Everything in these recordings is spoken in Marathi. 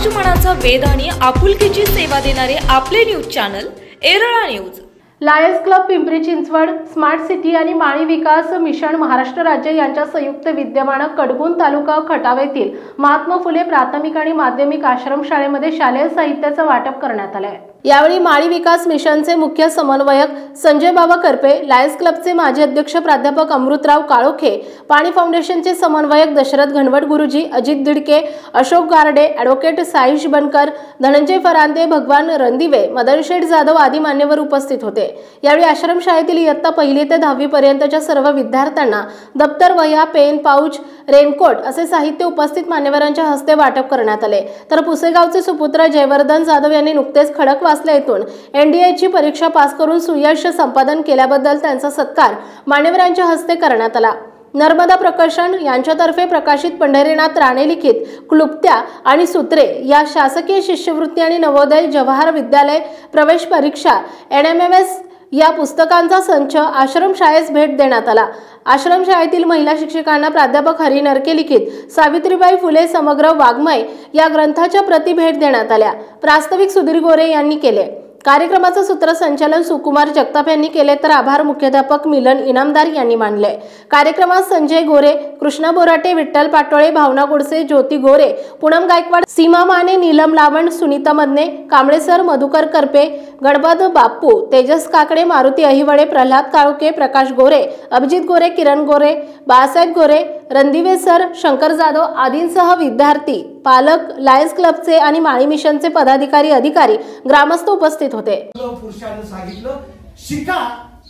समाजमनाचा वेध आणि आपुलकीची सेवा देणारे आपले news channel Erala news. Lions Club Pimpri Chinchwad, smart city आणि माळी विकास मिशन महाराष्ट्र राज्य यांच्या संयुक्त विद्यमाने कडगुण तालुका खटाव येथील महात्मा फुले प्राथमिक आणि माध्यमिक आश्रमशाळेमध्ये शालेय साहित्याचे वाटप करण्यात आले। यावेळी माळी विकास मिशनचे मुख्य समन्वयक संजय बाबा करपे, लायन्स क्लबचे माजी अध्यक्ष प्राध्यापक अमृतराव काळोखे, पाणी फाउंडेशनचे समन्वयक दशरथ घनवट गुरुजी, अजित दिडके, अशोक गारडे, ॲडव्होकेट साईश बनकर, धनंजय फरांदे, भगवान रणदिवे, मदन शेठ जाधव आदी मान्यवर उपस्थित होते। यावेळी आश्रमशाळेतील इयत्ता 1ली ते 10वी पर्यंतच्या सर्व विद्यार्थ्यांना दप्तर, वह्या, पेन, पाउच, रेनकोट असे साहित्य उपस्थित मान्यवरांच्या हस्ते वाटप करण्यात आले। तर पुसेगावचे सुपुत्र जयवर्धन जाधव यांनी नुकतेच खडकवासला येथून एनडीएची परीक्षा पास करून सुयश संपादन केल्याबद्दल त्यांचा सत्कार मान्यवरांच्या हस्ते करण्यात आला। नर्मदा प्रकाशन यांच्यातर्फे प्रकाशित पंढरीनाथ राणे लिखित क्लुप्त्या आणि सूत्रे या शासकीय शिष्यवृत्ती आणि नवोदय जवाहर विद्यालय प्रवेश परीक्षा NMMS या पुस्तकांचा संच आश्रमशाळेस भेट देण्यात आला। आश्रमशाळेतील महिला शिक्षकांना प्राध्यापक हरी नरके लिखित सावित्रीबाई फुले समग्र वाङ्मय या ग्रंथाच्या प्रती भेट देण्यात आल्या। प्रास्ताविक सुधीर गोरे यांनी केले। कार्यक्रमाचे सूत्रसंचालन सुकुमार जगताप यांनी केले तर आभार मुख्याध्यापक मिलन इनामदार यांनी मानले। कार्यक्रमात संजय गोरे, कृष्णा बोराटे, विठ्ठल पाटोळे, भावना गोडसे, ज्योती गोरे, पूनम गायकवाड, सीमा माने, नीलम लावण, सुनीता मदने, कांबळे सर, मधुकर करपे, गणपत बाप्पू, तेजस काकडे, मारुती अहिवळे, प्रल्हाद काळुके, प्रकाश गोरे, अभिजित गोरे, किरण गोरे, बाळासाहेब गोरे, रणदिवे सर, शंकर जाधव आदींसह विद्यार्थी, पालक, लायन्स क्लबचे आणि माळी मिशनचे पदाधिकारी, अधिकारी, ग्रामस्थ उपस्थित होते। पुरुषांनी सांगितलं शिका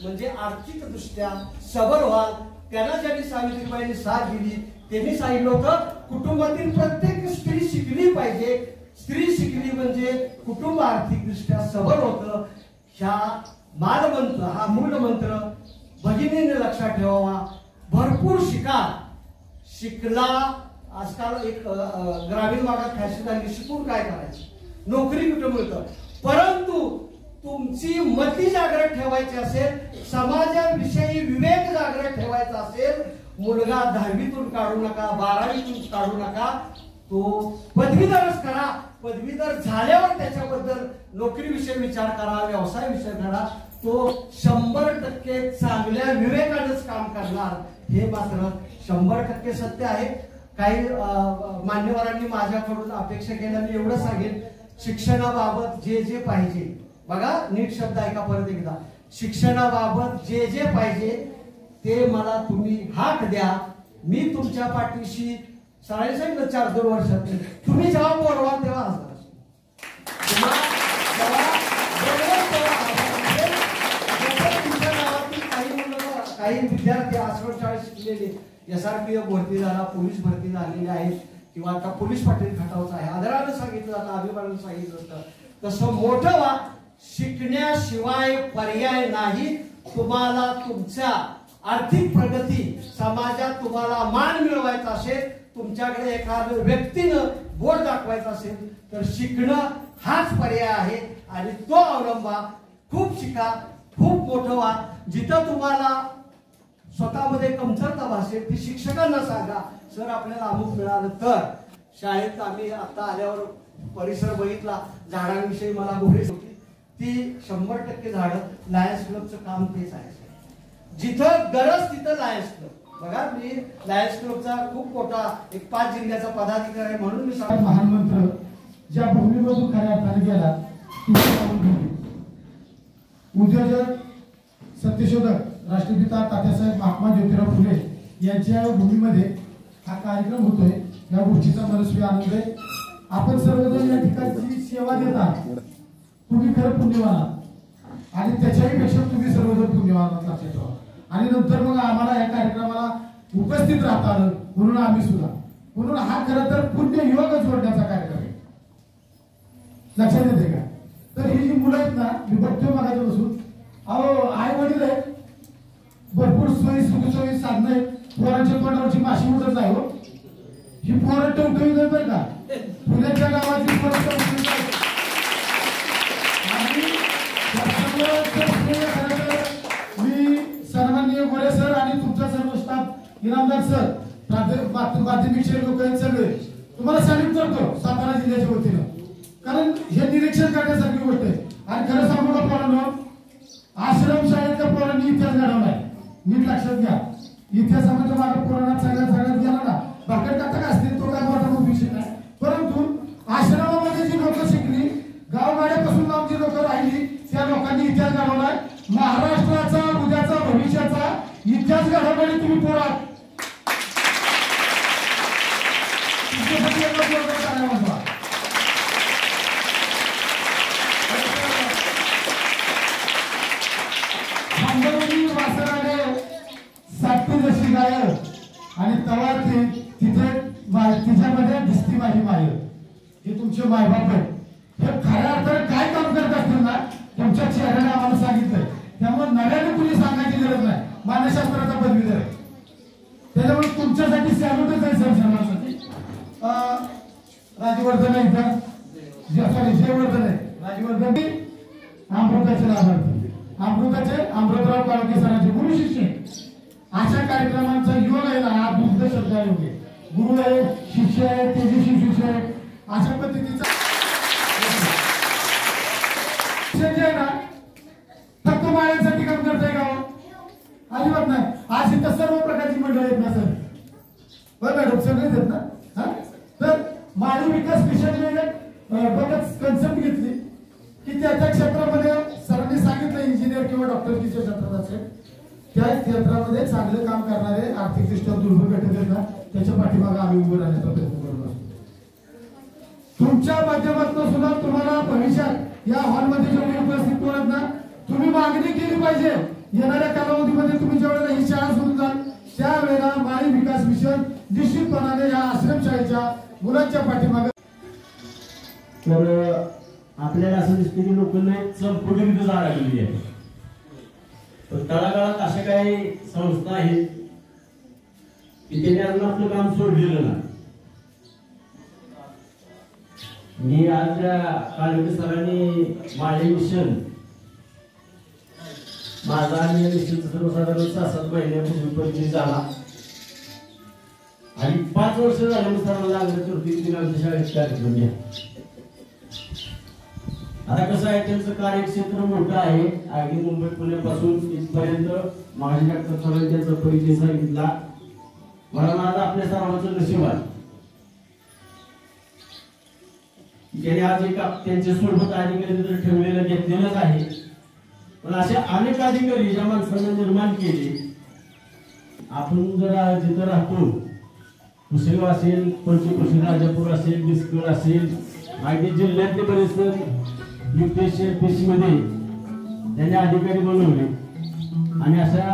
म्हणजे आर्थिक दृष्ट्या सबल व्हाल। त्यांना ज्यांनी सावित्रीबाईंनी साथ दिली त्यांनी सांगितलं होतं कुटुंबातील प्रत्येक स्त्री शिकली पाहिजे। स्त्री शिकली म्हणजे कुटुंब आर्थिक दृष्ट्या सबल होतं। ह्या मालमंत्र, हा मूळ मंत्र भगिनीने लक्षात ठेवावा। भरपूर शिका। शिकला आजकाल एक ग्रामीण भागात फॅशन आली, शिकून काय करायचं, नोकरी कुठे मिळतं। परंतु तुमची मती जागृत ठेवायची असेल, समाजाविषयी विवेक जागृत ठेवायचा असेल, मुलगा 10वीतून काढू नका, 12वीतून काढू नका, तो पदवीधरच करा। पदवीधर झाल्यावर त्याच्याबद्दल नोकरीविषयी विचार करा, व्यवसाय विषय करा। तो 100% चांगल्या विवेकानेच काम करणार, हे मात्र 100% सत्य आहे। काही मान्यवरांनी माझ्याकडून अपेक्षा केल्या, मी एवढं सांगेन शिक्षणाबाबत जे जे पाहिजे, बघा नीट शब्द ऐका परत एकदा, शिक्षणाबाबत जे जे पाहिजे ते मला तुम्ही हाक द्या। मी तुमच्या पाठीशी सांगितलं 4-2 वर्षात तुम्ही जेव्हा बोलवा तेव्हा हजर काही विद्यार्थी आश्रमशाळेत शिकलेले SRPF भरती झाला, पोलीस भरती झालेले आहेत किंवा आता पोलीस पाटील खटावचा आहे, आदराने सांगितलं जातं, अभिमानाने सांगितलं जातं। तसं मोठं व्हा, शिकण्याशिवाय पर्याय नाही। तुम्हाला तुमच्या आर्थिक प्रगती, समाजात तुम्हाला मान मिळवायचा असेल, तुमच्याकडे एखाद्या व्यक्तीनं बोट दाखवायचं असेल तर शिकणं हाच पर्याय आहे आणि तो अवलंबा। खूप शिका, खूप मोठं व्हा। जिथं तुम्हाला स्वतःमध्ये कमतरता भासेल ती शिक्षकांना सांगा, सर आपल्याला अमुक मिळालं तर। शाळेत आम्ही आता आल्यावर परिसर बघितला, झाडांविषयी मला गोष्ट होती, ती 100% झाडं। लायन्स क्लबचं काम तेच आहे, जिथं गरज तिथं लायन्स क्लब। बघा मी लायन्स क्लबचा खूप मोठा एक 5 जिल्ह्याचा पदाधिकारी आहे, म्हणून मी सांगतो महान मंत्र ज्या भूमीमधून खऱ्या अर्थाने गेला, उद्योजक, सत्यशोधक राष्ट्रपिता तात्यासाहेब महात्मा ज्योतिराव फुले यांच्या भूमीमध्ये हा कार्यक्रम होतोय। या गोष्टीचा मनस्वी आनंद आहे। आपण सर्वजण या ठिकाणी सेवा देता, तुम्ही खरं पुण्यवान आहात आणि त्याच्याही पेक्षा तुम्ही सर्वजण पुण्यवान आहात लक्षात ठेवा। आणि नंतर मग आम्हाला या कार्यक्रमाला उपस्थित राहता आलं म्हणून आम्ही सुद्धा, म्हणून हा खरं तर पुण्य योग जोडण्याचा कार्यक्रम आहे, लक्षात येते का? तर ही जी मुलं आहेत ना, मी बघतोय मागाच्या बसून, अहो आई वडील आहेत, भरपूर सोयी सुखसोयी साधन आहे, पोरांच्या तोंडावरची माशी उडत आहे हो। ही पोरं टवटवीत आहे बरं का, पुण्याच्या गावाची मी सन्माननीय गोरे सर आणि तुमचा सर्व स्टाफ, इनामदार सर, माध्यमिक लोक आहेत सगळे, तुम्हाला सॅल्यूट करतो सातारा जिल्ह्याच्या वतीनं, कारण हे निरीक्षण करण्यासारखी गोष्ट आहे. आणि खरं सांगू का पोरांनो, आश्रमशाळेतल्या पोरांनी इतिहास घडवलाय. नीट लक्षात घ्या, इतिहासामध्ये मागे पुराणात सगळ्यात गेला ना, भाकड कथा काय असते तो काय मोठा विषय नाही, परंतु आश्रमामध्ये जी लोक शिकली, गावगाड्यापासून लांब जी लोक राहिली, त्या लोकांनी इतिहास घडवलाय. महाराष्ट्राचा उद्याचा भविष्याचा इतिहास घडवणारे तुम्ही पोरात. जशी गाय आणि तवा तिच्यामध्ये दिसती माझी माय, हे तुमचे मायबाप आहेत. हे खऱ्या अर्थाने काय काम करत असतील ना, तुमच्या चेहऱ्याने आम्हाला सांगितलंय. त्यामुळे नव्याने कुणी सांगायची गरज नाही. मानसशास्त्राचा पदवीधर आहे, त्याच्यामुळे तुमच्यासाठी सॅल्यूटच आहे सर. सर्वांसाठी राजवर्धन आहे इथं, सॉरी जयवर्धन आहे, राजवर्धन अमृताचे लाभार्थी, अमृतराव काळके सरांचे गुरु शिष्य. अशा कार्यक्रमांचा योग आहे ना, हा दुग्ध शब्द योग आहे. गुरु आहे, शिष्य आहे, तेजस्वी शिष्य आहे, अशा पद्धतीचा जे आहे ना, फक्त माळ्यांसाठी काम करताय का? अजिबात नाही. आज इथं सर्व प्रकारची मंडळी आहेत ना सर, बरं मॅडम, सगळेच आहेत ना. तर माळी विकास मिशनने बघत कन्सेप्ट घेतली की त्याच्या क्षेत्रामध्ये सरांनी सांगितलं इंजिनियर किंवा डॉक्टरकीच्या क्षेत्रात असेल, त्या क्षेत्रामध्ये चांगलं काम करणारे आर्थिकदृष्ट्या दुर्बल घटक आहेत ना, त्याच्या पाठीमागे आम्ही उभं राहण्याचा प्रयत्न करत असतो. तुमच्या माध्यमातून सुद्धा तुम्हाला भविष्यात या हॉलमध्ये जेवढे उपस्थित कोण ना, तुम्ही मागणी केली पाहिजे. येणाऱ्या कालावधीमध्ये तुम्ही ज्यावेळेला ही शाळा सुरू जाल त्यावेळेला माळी विकास मिशन निश्चितपणाने या आश्रमशाळेच्या मुलांच्या पाठीमागे. तर आपल्याला असं दिसते की लोकांना संपूर्ण विध अडकलेली आहे. पण तळागाळात अशा काही संस्था आहेत की त्यांनी अजून आपलं काम सोडलेलं नाही. मी आज काळके सरांनी माळी मिशन माझा आणि मिशनचा सर्वसाधारण 6-7 महिन्यापूर्वी परिचय झाला आणि 5 वर्ष झाले सरांना लागलं तर तीन आमच्या शाळेत कार्यक्रम घ्या. आता कसं आहे, त्यांचं कार्यक्षेत्र मोठं आहे. अगदी मुंबई पुण्यापासून इथपर्यंत माझ्या त्यांचा परिचय सांगितला. मला माझा आपल्या सर्वांचं नशीब आहे. त्याने आज एक त्यांचे सोबत अधिकारी तर ठेवलेलं घेतलेलंच आहे. पण असे अनेक अधिकारी ज्या माणसांना निर्माण केले. आपण जर जिथं राहतो, कुसेगाव असेल, पंचकुशी राजापूर असेल, बिस्कळ असेल, अगदी जिल्ह्यातले बरेच UPSC मध्ये त्यांनी अधिकारी बनवले आणि अशा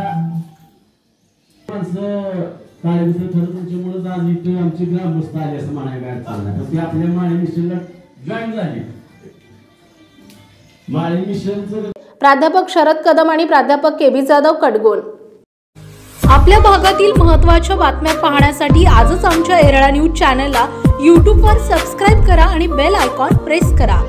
माणसं काळजीचं खरं तुमच्यामुळे आज इथे आमची ग्रामस्थ आली असं म्हणायला काय चालणार. तर ती आपल्या माळी मिशनला जॉईन झाली. माळी मिशनचं प्राध्यापक शरद कदम आणि प्राध्यापक KB जाधव कडगोल. आपल्या भागातील महत्त्वाच्या बातम्या पाहण्यासाठी आजच आमच्या एरळा न्यूज चॅनलला YouTube वर सबस्क्राईब करा आणि बेल आयकॉन प्रेस करा.